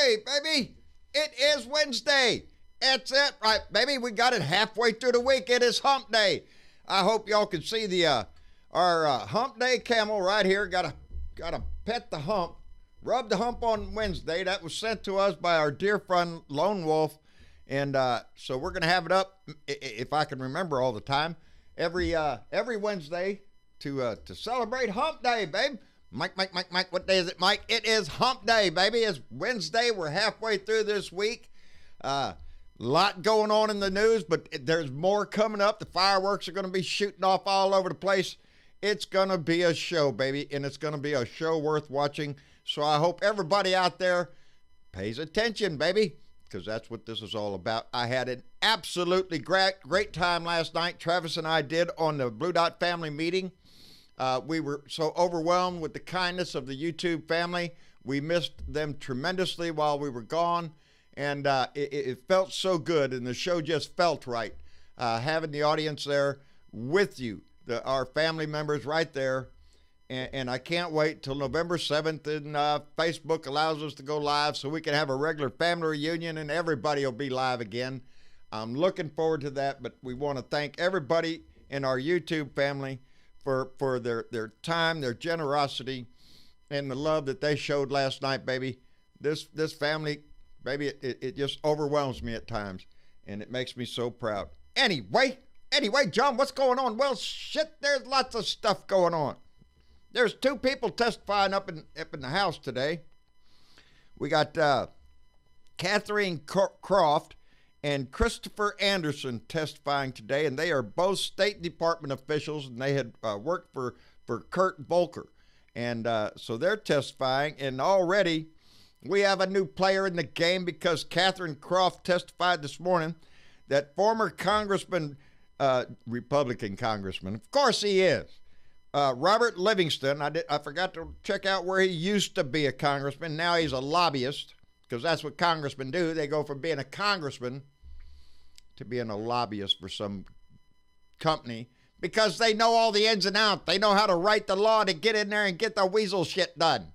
day, baby. It is Wednesday. That's it, right, baby. We got it halfway through the week. It is hump day. I hope y'all can see the our hump day camel right here. Gotta pet the hump. Rub the hump on Wednesday. That was sent to us by our dear friend Lone Wolf. And so we're going to have it up, if I can remember all the time, every Wednesday to celebrate hump day, babe. Mike, what day is it, Mike? It is hump day, baby. It's Wednesday. We're halfway through this week. Lot going on in the news, but there's more coming up. The fireworks are going to be shooting off all over the place. It's going to be a show, baby, and it's going to be a show worth watching. So I hope everybody out there pays attention, baby, because that's what this is all about. I had an absolutely great time last night. Travis and I did on the Blue Dot family meeting. We were so overwhelmed with the kindness of the YouTube family. We missed them tremendously while we were gone, and it felt so good, and the show just felt right. Having the audience there with you, our family members right there. And I can't wait till November 7th, and Facebook allows us to go live so we can have a regular family reunion and everybody will be live again. I'm looking forward to that, but we want to thank everybody in our YouTube family for their time, their generosity, and the love that they showed last night, baby. This family, baby, it just overwhelms me at times, and it makes me so proud. Anyway, John, what's going on? Well, shit, there's lots of stuff going on. There's two people testifying up in the House today. We got Catherine Croft and Christopher Anderson testifying today, and they are both State Department officials, and they had worked for Kurt Volker. And so they're testifying, and already we have a new player in the game because Catherine Croft testified this morning that former Congressman, Republican Congressman, of course he is, Robert Livingston, I forgot to check out where he used to be a congressman. Now he's a lobbyist, because that's what congressmen do. They go from being a congressman to being a lobbyist for some company because they know all the ins and outs. They know how to write the law to get in there and get the weasel shit done.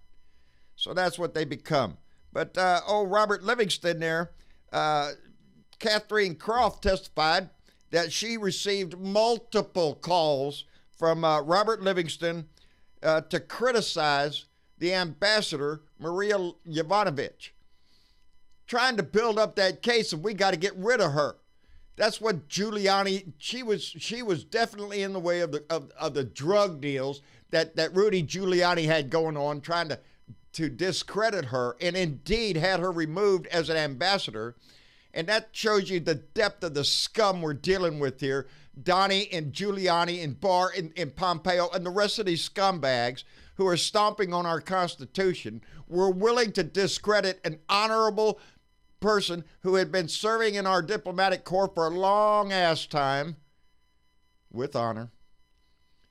So that's what they become. But Robert Livingston there, Catherine Croft testified that she received multiple calls from Robert Livingston to criticize the ambassador, Maria Yovanovitch, trying to build up that case, and we got to get rid of her. That's what Giuliani, she was definitely in the way of the drug deals that Rudy Giuliani had going on, trying to discredit her, and indeed had her removed as an ambassador. And that shows you the depth of the scum we're dealing with here. Donnie and Giuliani and Barr and Pompeo and the rest of these scumbags who are stomping on our Constitution were willing to discredit an honorable person who had been serving in our diplomatic corps for a long-ass time with honor.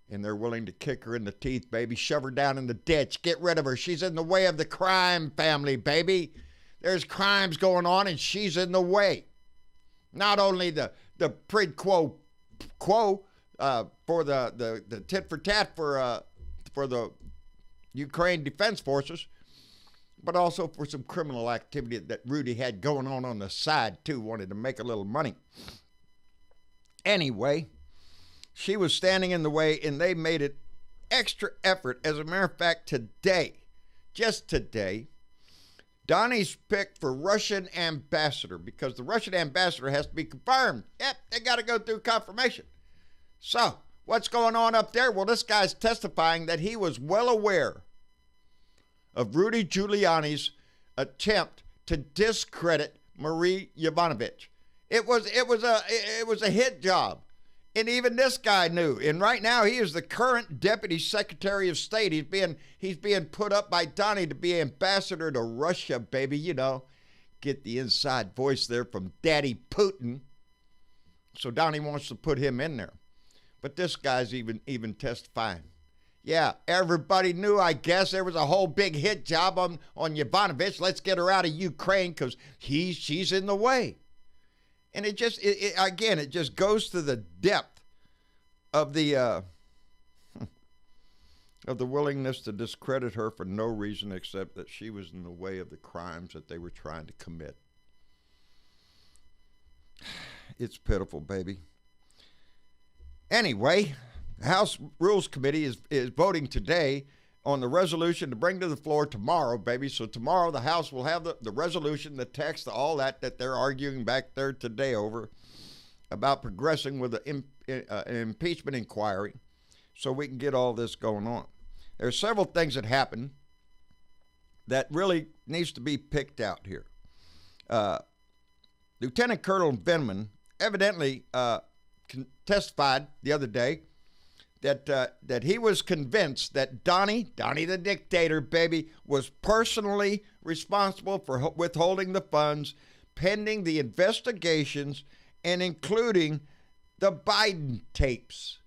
And they're willing to kick her in the teeth, baby, shove her down in the ditch, get rid of her. She's in the way of the crime family, baby. There's crimes going on, and she's in the way. Not only the quid pro quo for the tit for tat for the Ukraine Defense Forces, but also for some criminal activity that Rudy had going on the side too. Wanted to make a little money. Anyway, she was standing in the way, and they made it extra effort. As a matter of fact, today, just today, Donnie's picked for Russian ambassador because the Russian ambassador has to be confirmed. Yep, they got to go through confirmation. So, what's going on up there? Well, this guy's testifying that he was well aware of Rudy Giuliani's attempt to discredit Marie Yovanovitch. It was a hit job. And even this guy knew. And right now he is the current Deputy Secretary of State. He's being put up by Donnie to be ambassador to Russia, baby. You know, get the inside voice there from Daddy Putin. So Donnie wants to put him in there. But this guy's even testifying. Yeah, everybody knew, I guess, there was a whole big hit job on Yovanovitch. Let's get her out of Ukraine because she's in the way. And it just goes to the depth of the of the willingness to discredit her for no reason except that she was in the way of the crimes that they were trying to commit. It's pitiful, baby. Anyway, the House Rules Committee is voting today on the resolution to bring to the floor tomorrow, baby. So tomorrow the House will have the resolution, the text, all that they're arguing back there today over about progressing with an impeachment inquiry so we can get all this going on. There are several things that happened that really needs to be picked out here. Lieutenant Colonel Vindman evidently testified the other day that he was convinced that Donnie the dictator, baby, was personally responsible for withholding the funds pending the investigations and including the Biden tapes.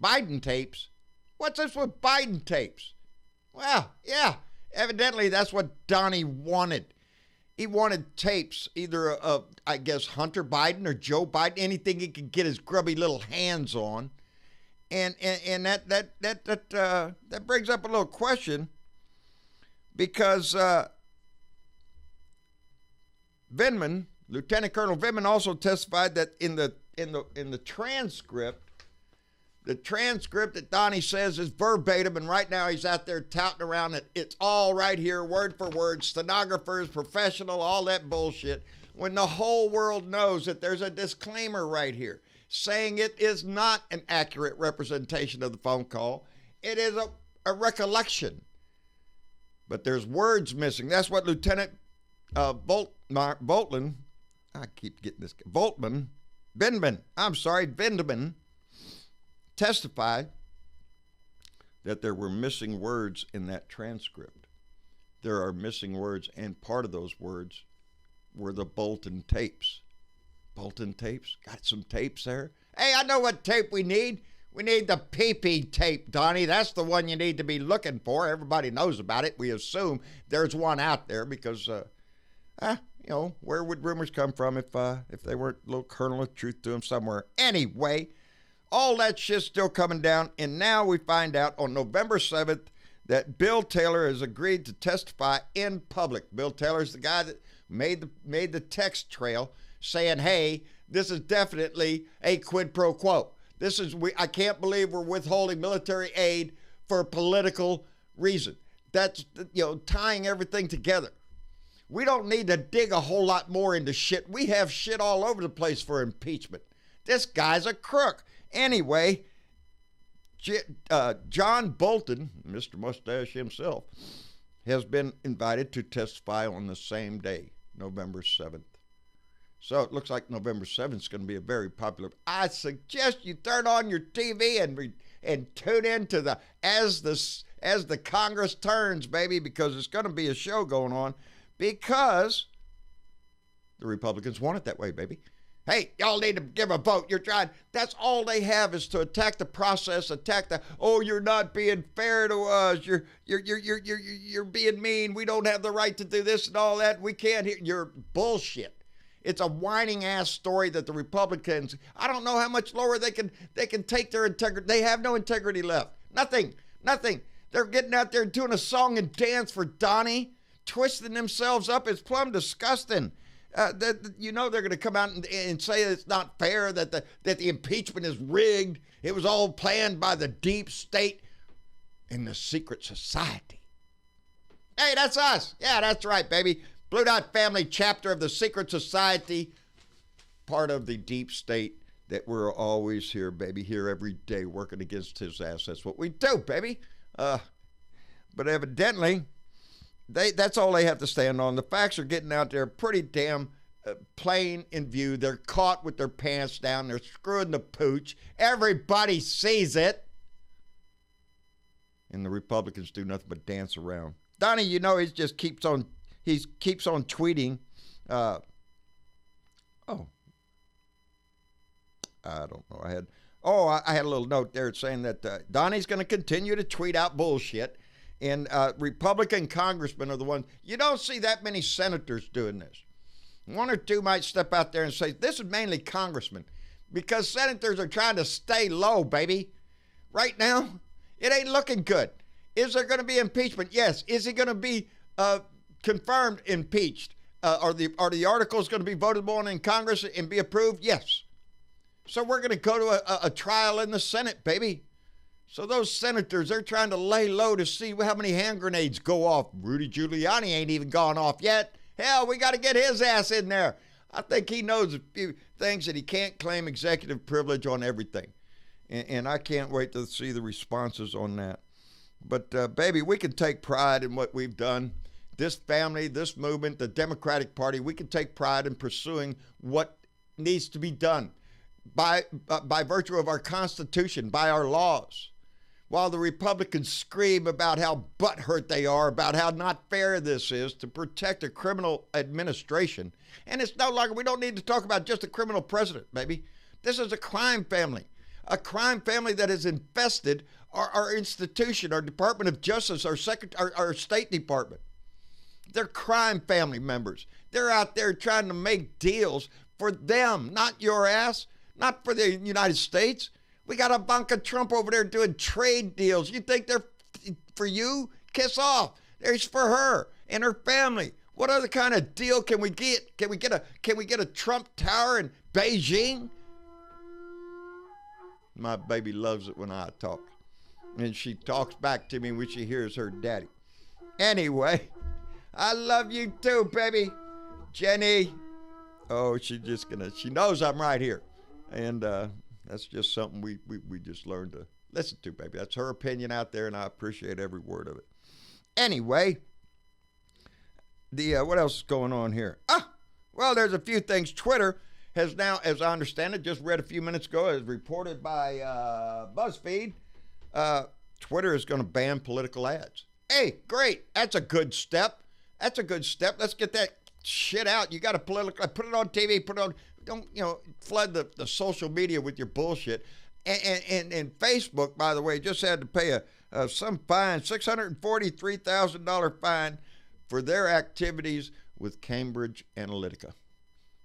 Biden tapes? What's this with Biden tapes? Well, yeah, evidently that's what Donnie wanted. He wanted tapes, either of, I guess, Hunter Biden or Joe Biden, anything he could get his grubby little hands on. And that brings up a little question, because Vindman, Lieutenant Colonel Vindman, also testified that in the transcript, the transcript that Donnie says is verbatim, and right now he's out there touting around that it's all right here, word for word, stenographers, professional, all that bullshit, when the whole world knows that there's a disclaimer right here saying it is not an accurate representation of the phone call. It is a recollection. But there's words missing. That's what Lieutenant Vindman testified, that there were missing words in that transcript. There are missing words, and part of those words were the Bolton tapes. Bolton tapes? Got some tapes there? Hey, I know what tape we need. We need the PP tape, Donnie. That's the one you need to be looking for. Everybody knows about it. We assume there's one out there because, where would rumors come from if they weren't a little kernel of truth to them somewhere? Anyway, all that shit's still coming down, and now we find out on November 7th that Bill Taylor has agreed to testify in public. Bill Taylor's the guy that made the text trail saying, hey, this is definitely a quid pro quo. I can't believe we're withholding military aid for a political reason. That's, tying everything together. We don't need to dig a whole lot more into shit. We have shit all over the place for impeachment. This guy's a crook. Anyway, John Bolton, Mr. Mustache himself, has been invited to testify on the same day, November 7th. So it looks like November 7th is going to be a very popular. I suggest you turn on your TV and tune in to as the Congress turns, baby, because it's going to be a show going on, because the Republicans want it that way, baby. Hey, y'all need to give a vote. You're trying. That's all they have is to attack the process, you're not being fair to us. You're being mean. We don't have the right to do this and all that. We can't hear your bullshit. It's a whining ass story that the Republicans, I don't know how much lower they can take their integrity. They have no integrity left. Nothing. They're getting out there doing a song and dance for Donnie, twisting themselves up. It's plumb disgusting. They're going to come out and say it's not fair, that the impeachment is rigged. It was all planned by the deep state and the secret society. Hey, that's us. Yeah, that's right, baby. Blue Dot Family chapter of the secret society, part of the deep state that we're always here, baby, here every day working against his ass. That's what we do, baby. But evidently, that's all they have to stand on. The facts are getting out there pretty damn plain in view. They're caught with their pants down. They're screwing the pooch. Everybody sees it. And the Republicans do nothing but dance around. Donnie, he just keeps on tweeting. I don't know. I had a little note there saying that Donnie's going to continue to tweet out bullshit. And Republican congressmen are the ones. You don't see that many senators doing this. One or two might step out there and say, this is mainly congressmen, because senators are trying to stay low, baby. Right now, It ain't looking good. Is there going to be impeachment? Yes. Is he going to be confirmed impeached? Are the articles going to be voted on in Congress and be approved? Yes. So we're going to go to a trial in the Senate, baby. So those senators, they're trying to lay low to see how many hand grenades go off. Rudy Giuliani ain't even gone off yet. Hell, we got to get his ass in there. I think he knows a few things that he can't claim executive privilege on everything. And I can't wait to see the responses on that. But, baby, we can take pride in what we've done. This family, this movement, the Democratic Party, we can take pride in pursuing what needs to be done by virtue of our Constitution, by our laws. While the Republicans scream about how butthurt they are, about how not fair this is to protect a criminal administration. And it's no longer, we don't need to talk about just a criminal president, baby. This is a crime family that has infested our institution, our Department of Justice, our State Department. They're crime family members. They're out there trying to make deals for them, not your ass, not for the United States. We got Ivanka Trump over there doing trade deals. You think they're for you? Kiss off. There's for her and her family. What other kind of deal can we get? Can we get a Trump Tower in Beijing? My baby loves it when I talk. And she talks back to me when she hears her daddy. Anyway, I love you too, baby. Jenny. Oh, she knows I'm right here. And that's just something we just learned to listen to, baby. That's her opinion out there, and I appreciate every word of it. Anyway, what else is going on here? Well, there's a few things. Twitter has now, as I understand it, just read a few minutes ago, as reported by BuzzFeed, Twitter is going to ban political ads. Hey, great. That's a good step. Let's get that shit out. You got to put it on TV, don't, flood the social media with your bullshit. And Facebook, by the way, just had to pay some fine, $643,000 fine for their activities with Cambridge Analytica.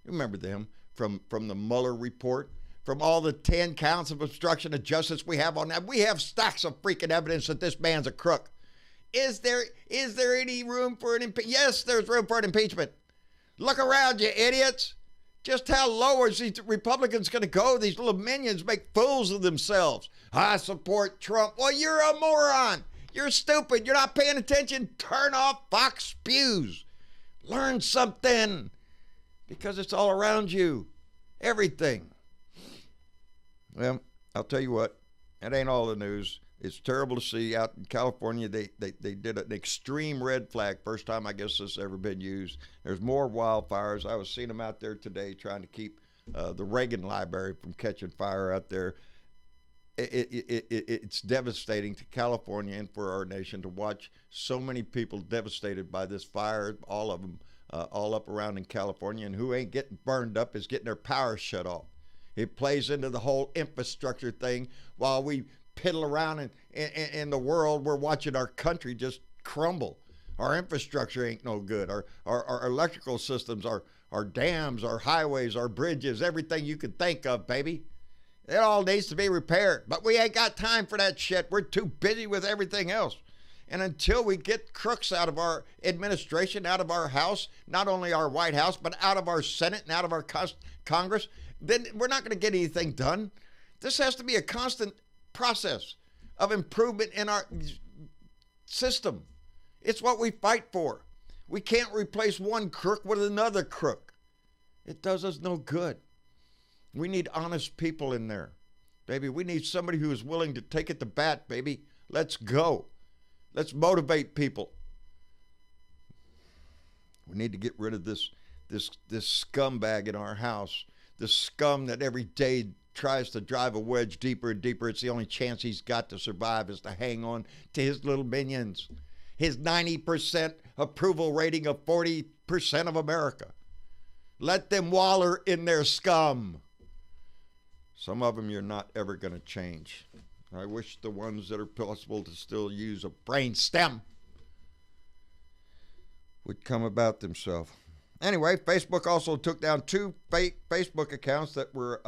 You remember them from the Mueller report, from all the 10 counts of obstruction of justice we have on that. We have stacks of freaking evidence that this man's a crook. Is there any room for an impeachment? Yes, there's room for an impeachment. Look around, you idiots. Just how low is these Republicans going to go? These little minions make fools of themselves. I support Trump. Well, you're a moron. You're stupid. You're not paying attention. Turn off Fox Spews. Learn something. Because it's all around you. Everything. Well, I'll tell you what. That ain't all the news. It's terrible to see out in California. They did an extreme red flag. First time I guess this has ever been used. There's more wildfires. I was seeing them out there today trying to keep the Reagan Library from catching fire out there. It's devastating to California and for our nation to watch so many people devastated by this fire, all of them, all up around in California. And who ain't getting burned up is getting their power shut off. It plays into the whole infrastructure thing while we piddle around in the world. We're watching our country just crumble. Our infrastructure ain't no good. Our electrical systems, our dams, our highways, our bridges, everything you can think of, baby. It all needs to be repaired. But we ain't got time for that shit. We're too busy with everything else. And until we get crooks out of our administration, out of our House, not only our White House, but out of our Senate and out of our Congress, then we're not going to get anything done. This has to be a constant process of improvement in our system. It's what we fight for. We can't replace one crook with another crook. It does us no good. We need honest people in there, baby. We need somebody who is willing to take it to bat, baby. Let's go. Let's motivate people. We need to get rid of this scumbag in our house, this scum that every day tries to drive a wedge deeper and deeper. It's the only chance he's got to survive is to hang on to his little minions. His 90% approval rating of 40% of America. Let them waller in their scum. Some of them you're not ever going to change. I wish the ones that are possible to still use a brain stem would come about themselves. Anyway, Facebook also took down 2 fake Facebook accounts that were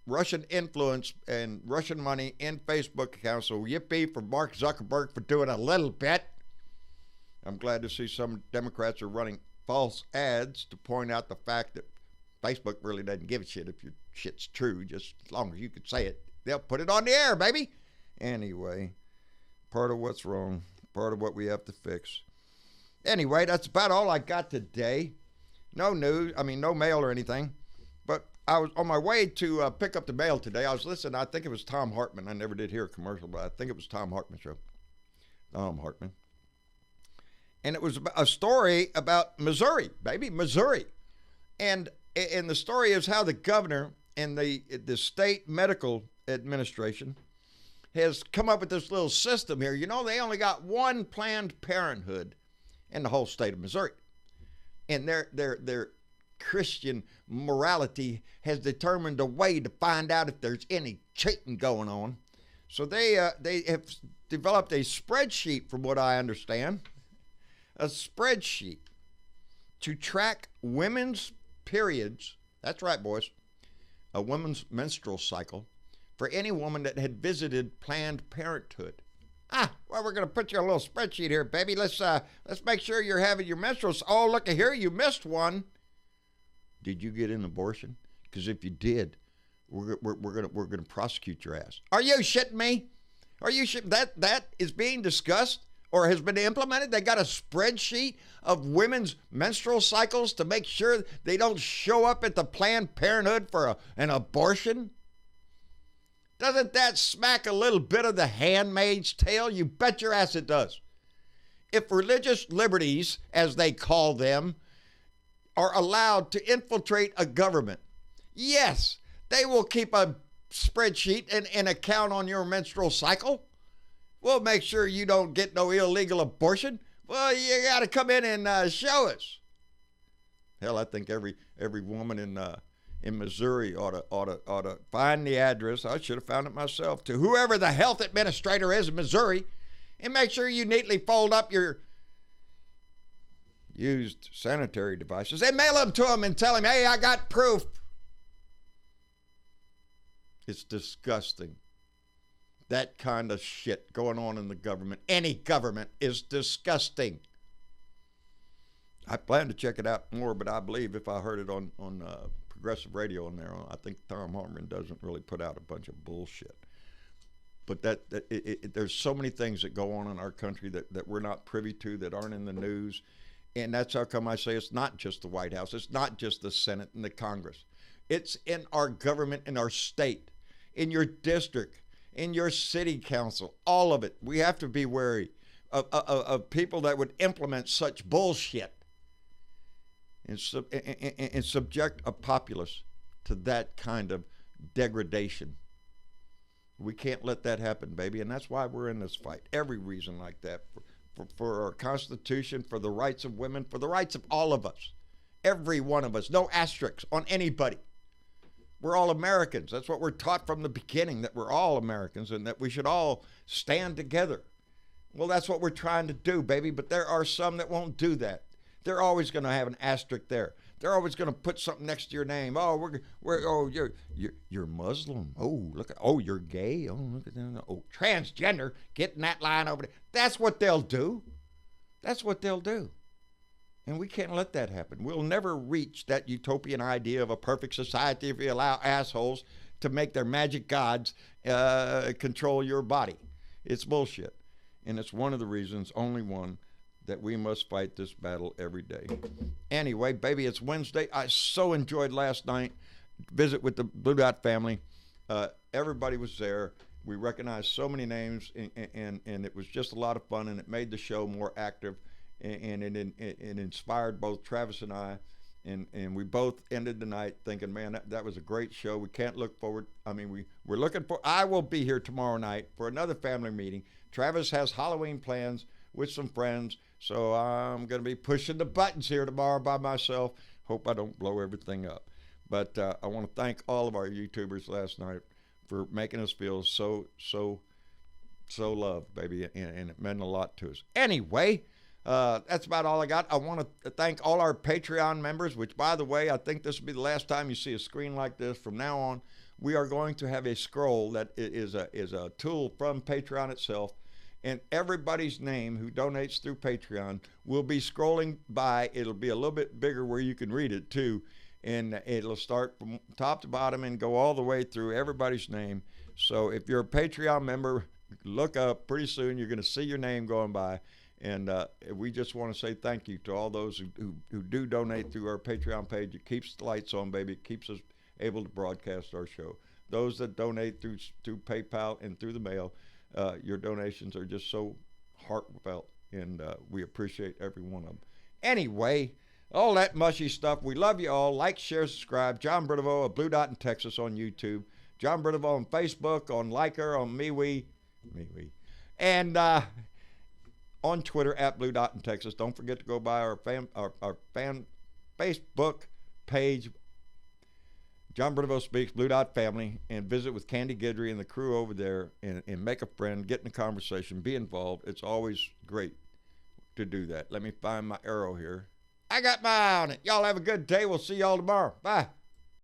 Russian influence and Russian money in Facebook accounts. So yippee for Mark Zuckerberg for doing a little bit. I'm glad to see some Democrats are running false ads to point out the fact that Facebook really doesn't give a shit if your shit's true, just as long as you can say it. They'll put it on the air, baby. Anyway, part of what's wrong, part of what we have to fix. Anyway, that's about all I got today. No news, no mail or anything. But I was on my way to pick up the mail today. I was listening, I think it was Tom Hartman. I never did hear a commercial, but I think it was Tom Hartman show. Tom Hartman. And it was a story about Missouri, baby, Missouri. And the story is how the governor and the state medical administration has come up with this little system here. You know, they only got one Planned Parenthood in the whole state of Missouri. And their Christian morality has determined a way to find out if there's any cheating going on. So they have developed a spreadsheet, from what I understand, a spreadsheet to track women's periods. That's right, boys. A woman's menstrual cycle for any woman that had visited Planned Parenthood. Well, we're going to put you on a little spreadsheet here, baby. Let's make sure you're having your menstrual. Oh, look at here, you missed one. Did you get an abortion? Because if you did, we're gonna prosecute your ass. Are you shitting me? Are you shitting? That is being discussed or has been implemented? They got a spreadsheet of women's menstrual cycles to make sure they don't show up at the Planned Parenthood for an abortion? Doesn't that smack a little bit of the Handmaid's Tale? You bet your ass it does. If religious liberties, as they call them, are allowed to infiltrate a government, yes, they will keep a spreadsheet and an account on your menstrual cycle. We'll make sure you don't get no illegal abortion. Well, you got to come in and show us. Hell, I think every woman in Missouri ought to find the address. I should have found it myself, to whoever the health administrator is in Missouri, and make sure you neatly fold up your used sanitary devices and mail them to him and tell him, hey, I got proof. It's disgusting. That kind of shit going on in the government, any government, is disgusting. I plan to check it out more, but I believe if I heard it on progressive radio on there, I think Tom Hartman doesn't really put out a bunch of bullshit. But there's so many things that go on in our country that we're not privy to, that aren't in the news. And that's how come I say it's not just the White House. It's not just the Senate and the Congress. It's in our government, in our state, in your district, in your city council, all of it. We have to be wary of people that would implement such bullshit and subject a populace to that kind of degradation. We can't let that happen, baby, and that's why we're in this fight. Every reason like that, for our Constitution, for the rights of women, for the rights of all of us, every one of us, no asterisks on anybody. We're all Americans. That's what we're taught from the beginning, that we're all Americans and that we should all stand together. Well, that's what we're trying to do, baby, but there are some that won't do that. They're always going to have an asterisk there. They're always going to put something next to your name. Oh, you're Muslim. Oh, look at, you're gay. Oh, look at that. Oh, transgender. Getting that line over there. That's what they'll do. That's what they'll do. And we can't let that happen. We'll never reach that utopian idea of a perfect society if we allow assholes to make their magic gods control your body. It's bullshit. And it's one of the reasons, only one, that we must fight this battle every day. Anyway, baby, it's Wednesday. I so enjoyed last night. Visit with the Blue Dot family. Everybody was there. We recognized so many names, and it was just a lot of fun, and it made the show more active, and it inspired both Travis and I, and we both ended the night thinking, man, that was a great show. We can't look forward. We're looking for, I will be here tomorrow night for another family meeting. Travis has Halloween plans with some friends, so I'm going to be pushing the buttons here tomorrow by myself. Hope I don't blow everything up. But I want to thank all of our YouTubers last night for making us feel so loved, baby, and it meant a lot to us. Anyway, that's about all I got. I want to thank all our Patreon members, which, by the way, I think this will be the last time you see a screen like this. From now on, we are going to have a scroll that is a tool from Patreon itself, and everybody's name who donates through Patreon will be scrolling by. It'll be a little bit bigger where you can read it too, and it'll start from top to bottom and go all the way through everybody's name. So if you're a Patreon member, look up. Pretty soon you're going to see your name going by. And we just want to say thank you to all those who do donate through our Patreon page. It keeps the lights on, baby. It keeps us able to broadcast our show. Those that donate through PayPal and through the mail, your donations are just so heartfelt, and we appreciate every one of them. Anyway, all that mushy stuff. We love you all. Like, share, subscribe. John Brideveau of Blue Dot in Texas on YouTube. John Brideveau on Facebook, on Liker, on MeWe, and on Twitter at Blue Dot in Texas. Don't forget to go by our fan Facebook page, John Brideveau Speaks, Blue Dot Family, and visit with Candy Guidry and the crew over there and make a friend, get in a conversation, be involved. It's always great to do that. Let me find my arrow here. I got my eye on it. Y'all have a good day. We'll see y'all tomorrow. Bye.